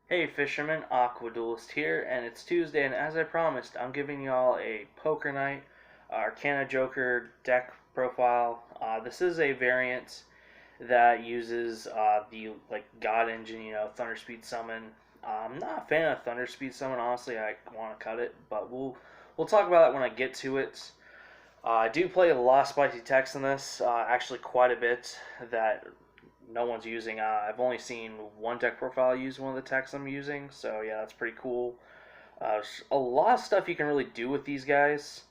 Hey fishermen, Aquadualist here, and it's Tuesday, and as I promised, I'm giving y'all a poker night Arcana Joker deck profile. This is a variant that uses the God Engine, Thunder Speed Summon. I'm not a fan of Thunder Speed Summon, honestly. I want to cut it, but we'll talk about it when I get to it. I do play a lot of spicy text in this, actually quite a bit that no one's using. I've only seen one deck profile use one of the techs I'm using, so yeah, that's pretty cool. There's a lot of stuff you can really do with these guys,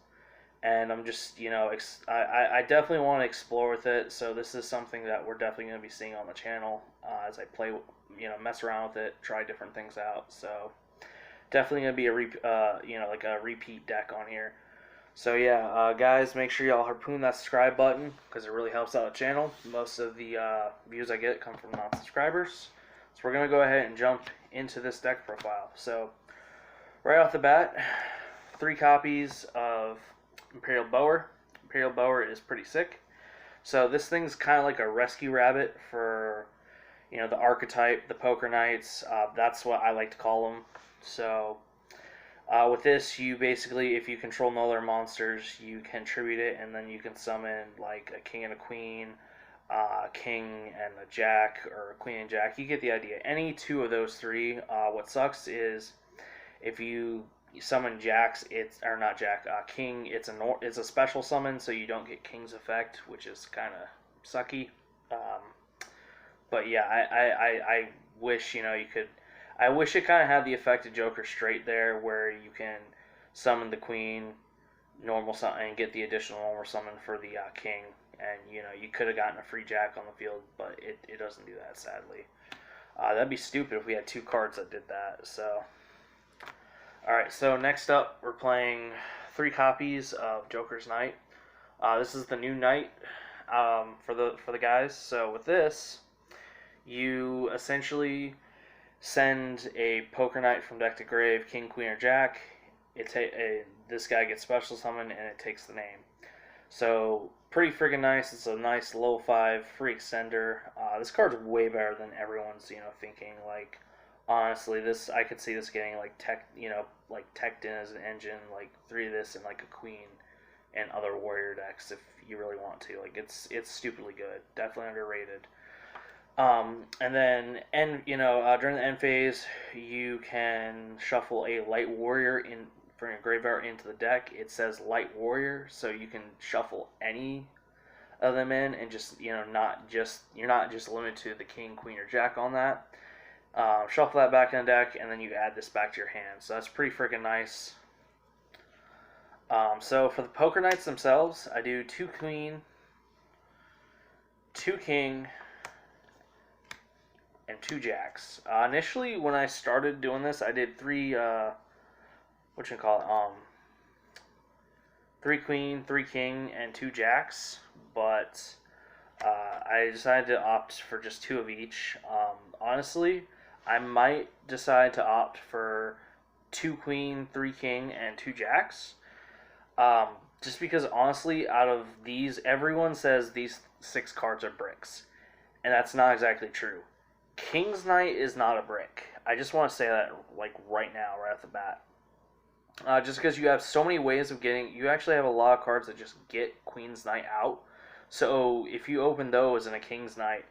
and I'm just, I definitely want to explore with it, so this is something that we're definitely going to be seeing on the channel as I play, mess around with it, try different things out, so definitely going to be like a repeat deck on here. So yeah, guys, make sure y'all harpoon that subscribe button because it really helps out the channel. Most of the views I get come from non-subscribers. So we're gonna go ahead and jump into this deck profile. So right off the bat, 3 copies of Imperial Bower. Imperial Bower is pretty sick. So this thing's kind of like a rescue rabbit for the archetype, the Poker Knights. That's what I like to call them. So with this, you basically, if you control no other monsters, you can tribute it, and then you can summon like a king and a queen, a king and a jack, or a queen and jack. You get the idea. Any two of those three. What sucks is if you summon jacks, it's or not jack, king. It's a special summon, so you don't get king's effect, which is kind of sucky. Um, but yeah, I wish you could. I wish it kind of had the effect of Joker Straight there, where you can summon the Queen, normal summon, and get the additional normal summon for the King. And you could have gotten a free Jack on the field, but it doesn't do that, sadly. That'd be stupid if we had 2 cards that did that. So, all right. So next up, we're playing 3 copies of Joker's Knight. This is the new Knight for the guys. So with this, you essentially send a Poker Knight from deck to grave, King, Queen, or Jack. This guy gets special summon and it takes the name. So pretty freaking nice. It's a nice low 5 free extender. This card's way better than everyone's thinking. Like honestly, this I could see this getting like teched in as an engine, like 3 of this and like a Queen and other warrior decks if you really want to. Like it's stupidly good. Definitely underrated. And then during the end phase, you can shuffle a light warrior in from your graveyard into the deck. It says light warrior, so you can shuffle any of them in, and just you're not just limited to the king, queen, or jack on that. Shuffle that back in the deck, and then you add this back to your hand. So that's pretty freaking nice. So for the Poker Knights themselves, I do 2 queen, 2 king, and 2 jacks. Initially, when I started doing this, I did 3. What you call it? 3 queen, 3 king, and 2 jacks. But I decided to opt for just 2 of each. Honestly, I might decide to opt for 2 queen, 3 king, and 2 jacks. Just because honestly, out of these, everyone says these 6 cards are bricks, and that's not exactly true. King's Knight is not a brick. I just want to say that like right now, right off the bat. Just because you have so many ways of getting, you actually have a lot of cards that just get Queen's Knight out. So if you open those in a King's Knight,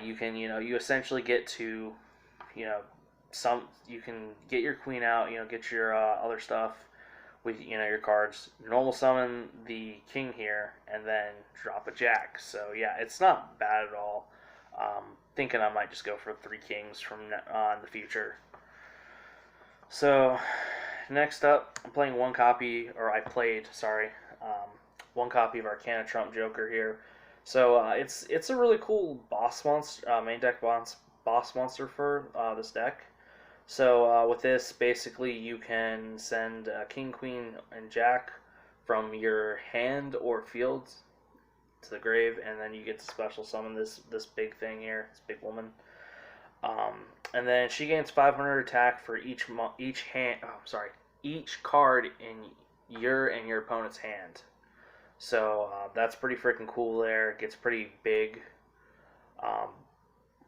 you can you essentially get to, you can get your Queen out, get your other stuff with your cards. Normal summon the King here, and then drop a Jack. So yeah, it's not bad at all. Thinking I might just go for 3 kings from in the future. So next up, I'm playing one copy, or I played, sorry, one copy of Arcana Trump Joker here. So it's a really cool boss monster, main deck boss monster for this deck. So with this, basically you can send King, Queen, and Jack from your hand or field to the grave, and then you get to special summon this big thing here, this big woman. And then she gains 500 attack for each card in your and your opponent's hand. So that's pretty freaking cool. There, it gets pretty big.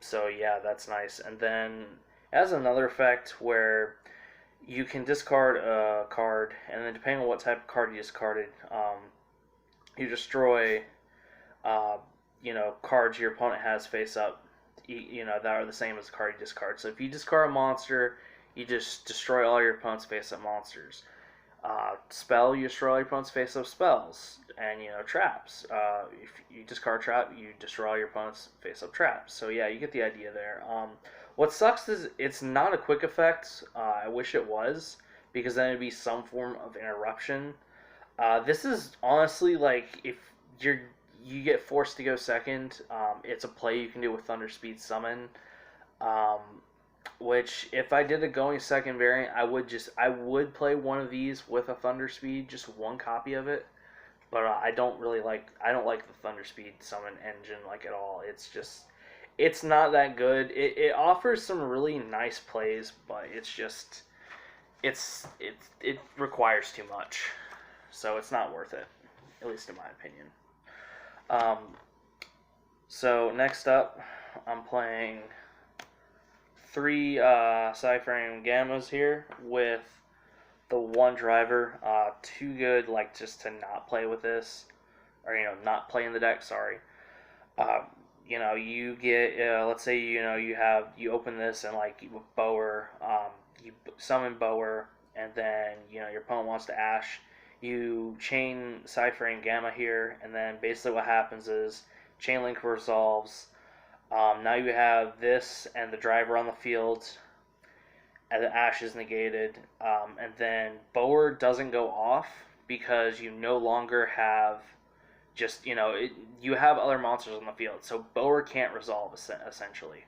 So yeah, that's nice. And then It has another effect where you can discard a card, and then depending on what type of card you discarded, you destroy, uh, cards your opponent has face up, that are the same as the card you discard. So if you discard a monster, you just destroy all your opponent's face up monsters. Spell, you destroy all your opponent's face up spells, and traps. If you discard a trap, you destroy all your opponent's face up traps. So yeah, you get the idea there. What sucks is it's not a quick effect. I wish it was, because then it'd be some form of interruption. This is honestly like if you get forced to go second, it's a play you can do with Thunder Speed Summon. Um, which if I did a going second variant, I would play one of these with a Thunder Speed, just one copy of it. But I don't like the Thunder Speed Summon engine like at all. It's not that good. It offers some really nice plays, but it requires too much, so it's not worth it, at least in my opinion. Um, so next up, I'm playing 3 Cypher Gammas here with the one driver. Too good, like, just to not play with this, or not play in the deck. Sorry. You get, let's say you open this and like with Bower, you summon Bower, and then your opponent wants to Ash. You chain Cypher and Gamma here, and then basically what happens is Chain Link resolves. Now you have this and the driver on the field, and the Ash is negated, and then Bower doesn't go off because you no longer have you have other monsters on the field, so Bower can't resolve essentially.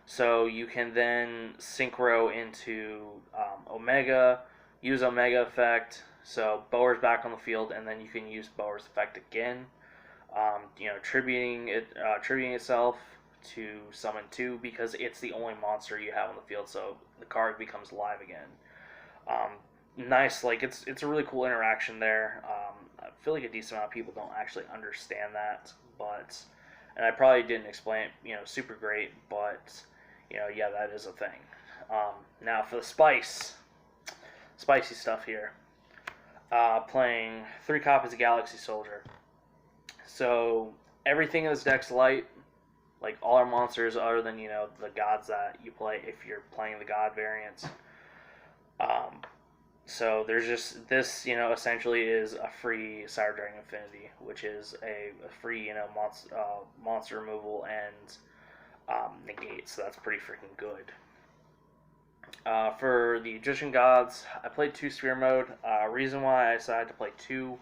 So you can then synchro into Omega, use Omega effect, so Bower's back on the field, and then you can use Bower's effect again, tributing itself to summon 2 because it's the only monster you have on the field, so the card becomes live again. Nice, like it's a really cool interaction there. I feel like a decent amount of people don't actually understand that, and I probably didn't explain it, super great, but yeah, that is a thing. Now for the spicy stuff here. Playing 3 copies of Galaxy Soldier. So everything in this deck's light, like all our monsters other than the gods that you play if you're playing the god variants. So there's just this, essentially is a free Cyber Dragon Infinity, which is a free, monster removal and negate. So that's pretty freaking good. For the Egyptian gods, I played 2 Sphere Mode. Reason why I decided to play 2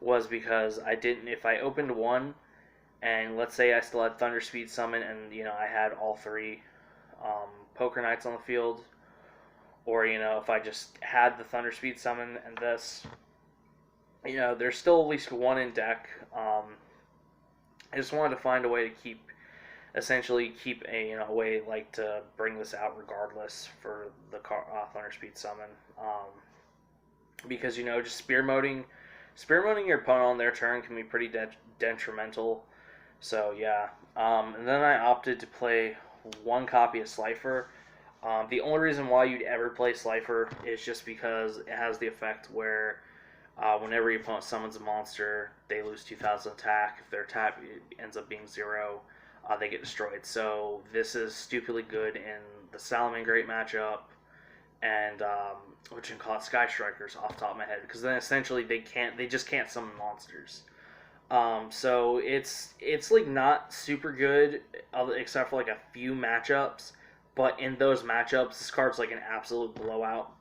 was because if I opened 1, and let's say I still had Thunder Speed Summon, and I had all 3 Poker Knights on the field, or if I just had the Thunder Speed Summon and this, there's still at least 1 in deck. I just wanted to find a way to keep a way like to bring this out regardless for the Thunder Speed Summon, because just spear moding your opponent on their turn can be pretty detrimental. So yeah, and then I opted to play 1 copy of Slifer. The only reason why you'd ever play Slifer is just because it has the effect where whenever your opponent summons a monster, they lose 2,000 attack. If their attack ends up being 0, they get destroyed. So this is stupidly good in the Salamangreat matchup, and which you can call it Sky Strikers off the top of my head, because then essentially they just can't summon monsters. So it's like not super good, except for like a few matchups. But in those matchups, this card's like an absolute blowout.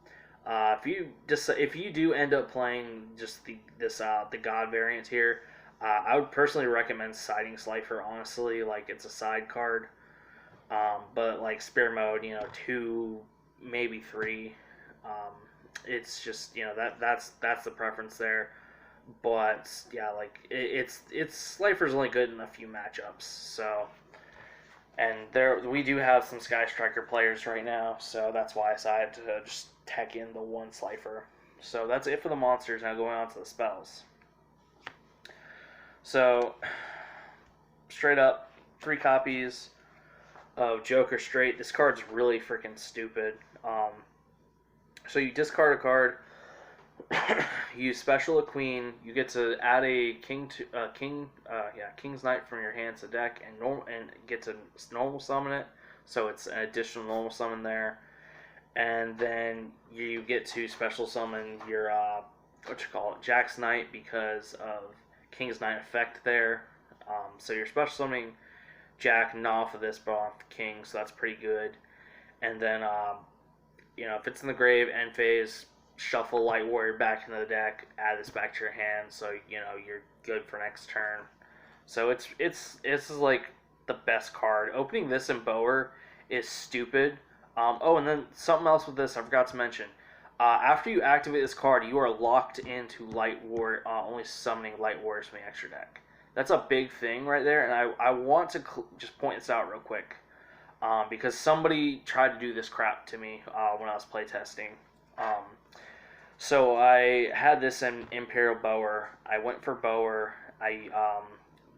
If you do end up playing just the God variant here, I would personally recommend siding Slifer. Honestly, like it's a side card. But like Spear Mode, 2, maybe 3. It's just that's the preference there. But yeah, like it's Slifer's only good in a few matchups. So. And we do have some Sky Striker players right now, so that's why I decided to just tech in the 1 Slifer. So that's it for the monsters. Now going on to the spells. So, straight up, 3 copies of Joker Straight. This card's really freaking stupid. So you discard a card, you special a queen. You get to add a King's Knight from your hand to deck, and get to normal summon it. So it's an additional normal summon there, and then you get to special summon your Jack's Knight because of King's Knight effect there. So you're special summoning Jack not off of this, but off the King, so that's pretty good. And then if it's in the grave, end phase, shuffle Light Warrior back into the deck, add this back to your hand, so you're good for next turn. So it's like the best card. Opening this in Bower is stupid. And then something else with this I forgot to mention. After you activate this card, you are locked into Light Warrior, only summoning Light Warriors from the extra deck. That's a big thing right there, and I want to just point this out real quick. Because somebody tried to do this crap to me when I was playtesting. So I had this in Imperial Bower. I went for Bower. I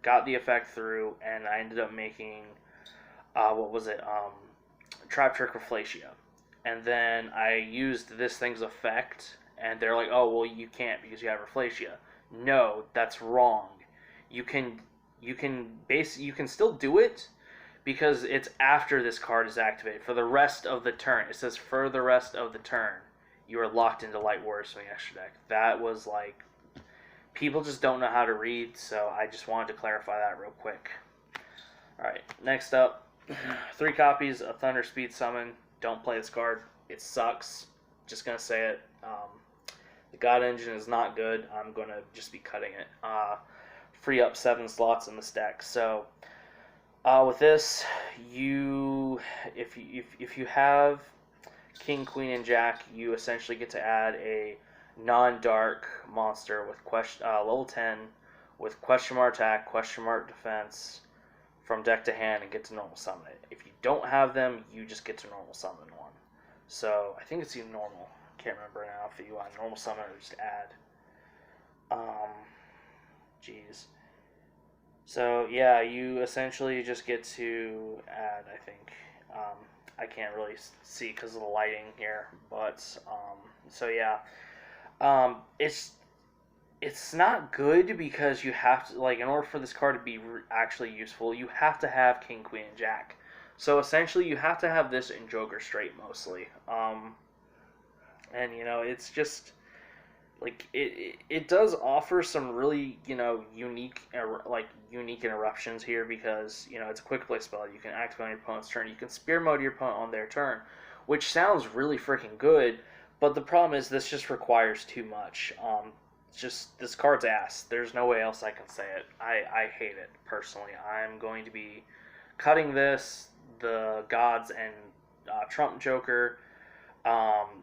got the effect through, and I ended up making, Trap Trick Rafflesia. And then I used this thing's effect, and they're like, oh, well, you can't because you have Rafflesia. No, that's wrong. You can still do it, because it's after this card is activated. For the rest of the turn. It says for the rest of the turn, you are locked into Light Warriors from the extra deck. That was like, people just don't know how to read, so I just wanted to clarify that real quick. Alright, next up, 3 copies of Thunder Speed Summon. Don't play this card. It sucks. Just gonna say it. The God Engine is not good. I'm gonna just be cutting it. Free up 7 slots in this deck. So, with this, if you have King, Queen, and Jack, you essentially get to add a non-dark monster with level 10 with question mark attack, question mark defense from deck to hand, and get to normal summon it. If you don't have them, you just get to normal summon one. So I think it's even normal. Can't remember now if you want normal summon or just add. Jeez. So yeah, you essentially just get to add, I think. I can't really see because of the lighting here, but so yeah, it's not good because you have to, like, in order for this card to be actually useful, you have to have King, Queen, and Jack. So essentially, you have to have this in Joker Straight mostly. And it's just like it does offer some really unique interruptions here, because it's a quick play spell. You can activate on your opponent's turn. You can spear mode your opponent on their turn, which sounds really freaking good. But the problem is this just requires too much. This card's ass. There's no way else I can say it. I hate it personally. I'm going to be cutting this, the Gods and Trump Joker.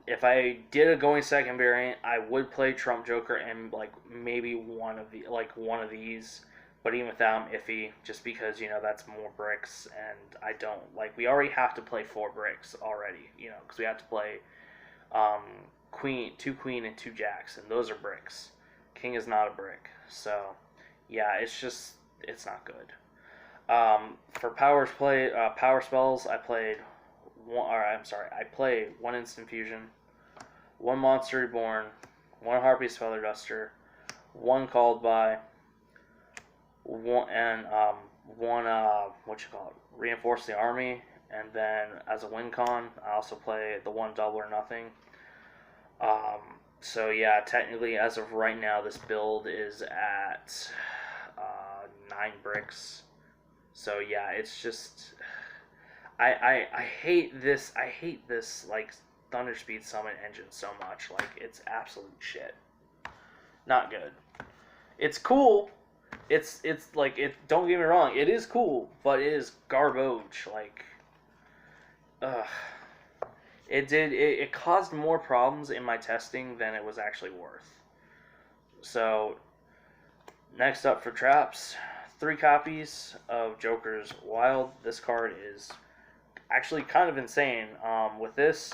If I did a going second variant, I would play Trump Joker and maybe one of these, but even with that, I'm iffy, just because that's more bricks, and I don't we already have to play 4 bricks already, because we have to play two queen and 2 jacks, and those are bricks. King is not a brick, so yeah, it's not good. For power spells, I played. I play 1 Instant Fusion, 1 Monster Reborn, 1 Harpy's Feather Duster, 1 Called By, one Reinforce the Army, and then as a win con, I also play the 1 Double or Nothing. So yeah, technically, as of right now, this build is at 9 bricks. So yeah, it's just. I hate this. I hate this Thunder Speed Summon engine so much. It's absolute shit. Not good. It's cool. It's don't get me wrong. It is cool, but it is garbage. It caused more problems in my testing than it was actually worth. So next up for traps, 3 copies of Joker's Wild. This card is actually kind of insane with this.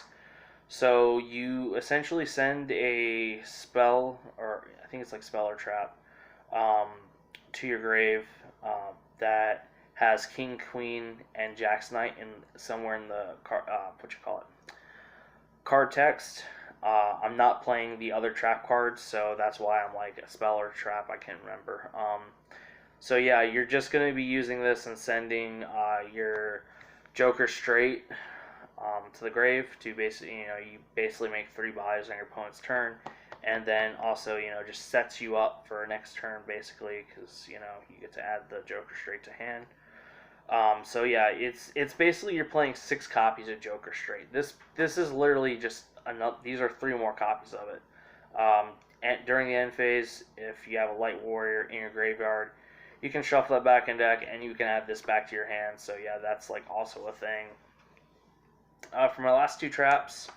So you essentially send a spell, or I think it's spell or trap, to your grave that has king, queen, and jack's knight in somewhere in the card text. I'm not playing the other trap cards, so that's why I'm like a spell or trap. I can't remember. So yeah, you're just going to be using this and sending your Joker straight to the grave to basically, you basically make 3 buys on your opponent's turn, and then also, just sets you up for next turn basically, because you get to add the Joker straight to hand. So yeah, it's basically you're playing 6 copies of Joker straight. This is literally just another. These are 3 more copies of it. And during the end phase, if you have a light warrior in your graveyard, you can shuffle that back in deck, and you can add this back to your hand. So yeah, that's like also a thing. For my last 2 traps,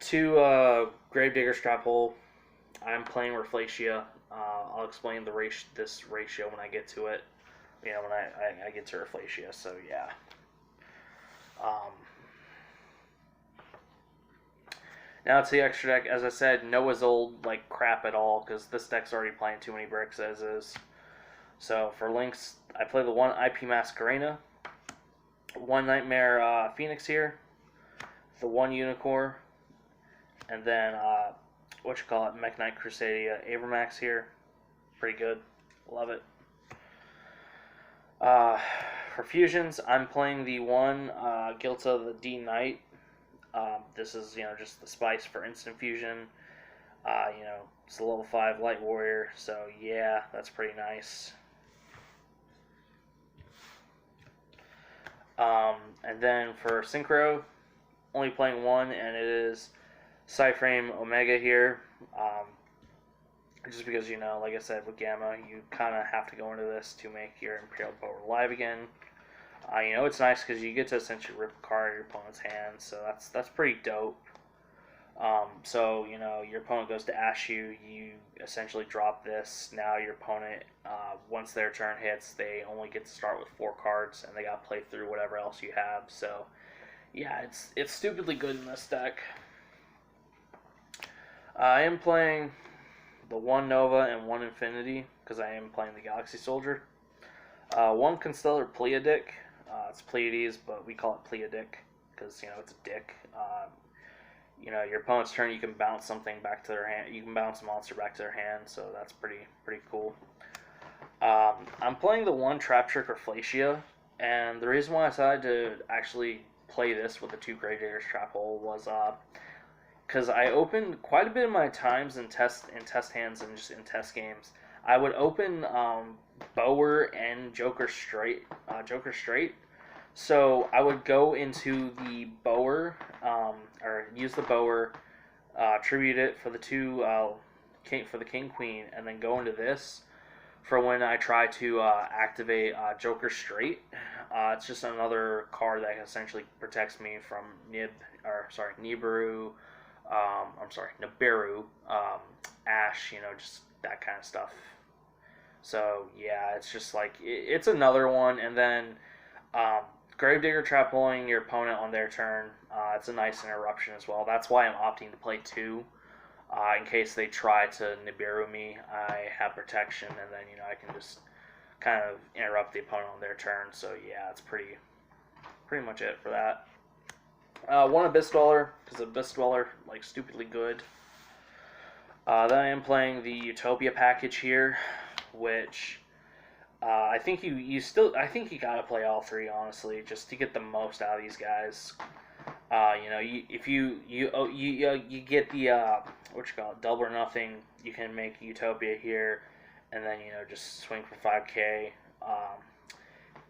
2 Gravedigger's Trap Hole. I'm playing Rafflesia. I'll explain this ratio when I get to it. When I get to Rafflesia. So yeah. Now to the extra deck. As I said, Noah's old like crap at all, because this deck's already playing too many bricks as is. So for links, I play the 1 IP Masquerena, 1 Nightmare Phoenix here, the 1 Unicorn, and then Mech Knight Crusadia Abramax here. Pretty good, love it. For fusions, I'm playing the 1 Gilta the D Knight. This is just the spice for instant fusion. It's a level 5 light warrior, so yeah, that's pretty nice. And then for Synchro, only playing 1, and it is Psyframe Omega here. Just because, like I said, with Gamma, you kind of have to go into this to make your Imperial Power live again. It's nice because you get to essentially rip a card out of your opponent's hand, so that's pretty dope. So, your opponent goes to ash you, you essentially drop this. Now your opponent, once their turn hits, they only get to start with 4 cards, and they got to play through whatever else you have. So, yeah, it's stupidly good in this deck. I am playing the 1 Nova and 1 Infinity, because I am playing the Galaxy Soldier. 1 Constellar Pleiadic. It's Pleiades, but we call it Pleiadic, because, it's a dick. Your opponent's turn, you can bounce something back to their hand. You can bounce a monster back to their hand, so that's pretty cool. I'm playing the 1 Trap Trick Rafflesia, and the reason why I decided to actually play this with the 2 Gravedigger's Trap Hole was because I opened quite a bit of my times in test hands and just in test games. I would open Bower and Joker straight. So I would go into the Bower, or use the Bower, tribute it for the 2 for the King Queen, and then go into this for when I try to activate Joker straight. It's just another card that essentially protects me from Nibiru, Ash, just that kind of stuff. So yeah, it's just like it's another one, and then Gravedigger Trap Holing your opponent on their turn. It's a nice interruption as well. That's why I'm opting to play 2. In case they try to Nibiru me, I have protection, and then I can just kind of interrupt the opponent on their turn. So yeah, it's pretty much it for that. 1 Abyss Dweller, because Abyss Dweller like stupidly good. Then I am playing the Utopia package here, which I think you gotta play all 3 honestly, just to get the most out of these guys. If you get the double or nothing, you can make Utopia here, and then just swing for 5k.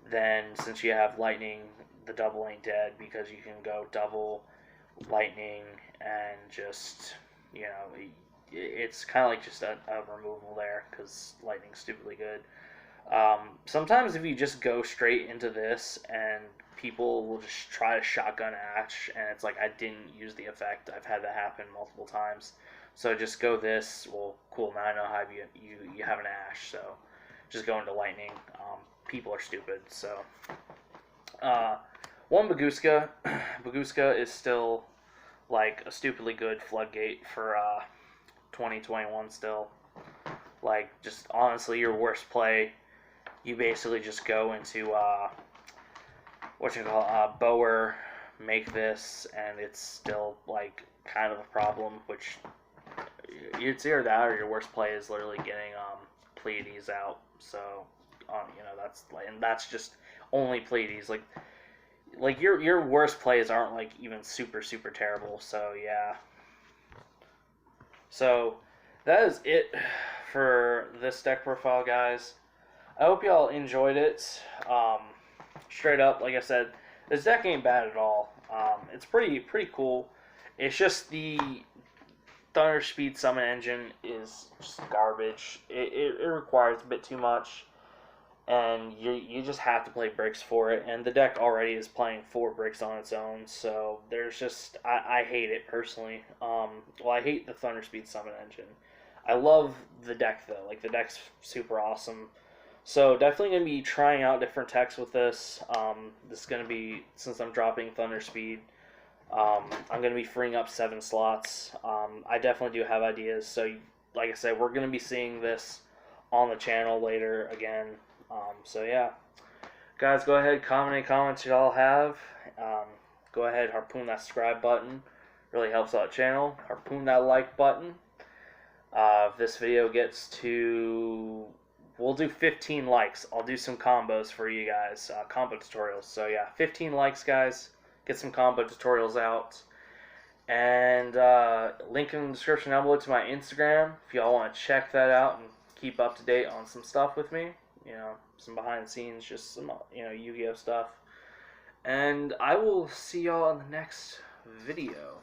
Then since you have lightning, the double ain't dead, because you can go double lightning and just it's kind of like just a removal there, because lightning's stupidly good. Sometimes if you just go straight into this, and people will just try to shotgun Ash, and it's like I didn't use the effect. I've had that happen multiple times. So just go this. Well, cool. Now I know how you have an Ash. So just go into lightning. People are stupid. So 1 Baguska. Baguska is still like a stupidly good floodgate for 2021 still. Like, just honestly, your worst play you basically just go into Bower, make this, and it's still like kind of a problem. Which it's either that or your worst play is literally getting Pleiades out. So that's just only Pleiades. Like your worst plays aren't like even super terrible. So yeah. So that is it for this deck profile, guys. I hope y'all enjoyed it. Straight up, like I said, this deck ain't bad at all. It's pretty cool. It's just the Thunder Speed Summon Engine is just garbage. It requires a bit too much, and you just have to play bricks for it. And the deck already is playing 4 bricks on its own, so there's just I hate it personally. I hate the Thunder Speed Summon Engine. I love the deck though. Like the deck's super awesome. So definitely going to be trying out different techs with this. This is going to be, since I'm dropping Thunder Speed, I'm going to be freeing up 7 slots. I definitely do have ideas. So like I said, we're going to be seeing this on the channel later again. So yeah. Guys, go ahead, comment any comments y'all have. Go ahead, harpoon that subscribe button. Really helps out the channel. Harpoon that like button. If this video gets to... We'll do 15 likes. I'll do some combos for you guys, combo tutorials. So yeah, 15 likes, guys. Get some combo tutorials out. And link in the description down below to my Instagram if y'all want to check that out and keep up to date on some stuff with me. You know, some behind the scenes, just some Yu-Gi-Oh stuff. And I will see y'all in the next video.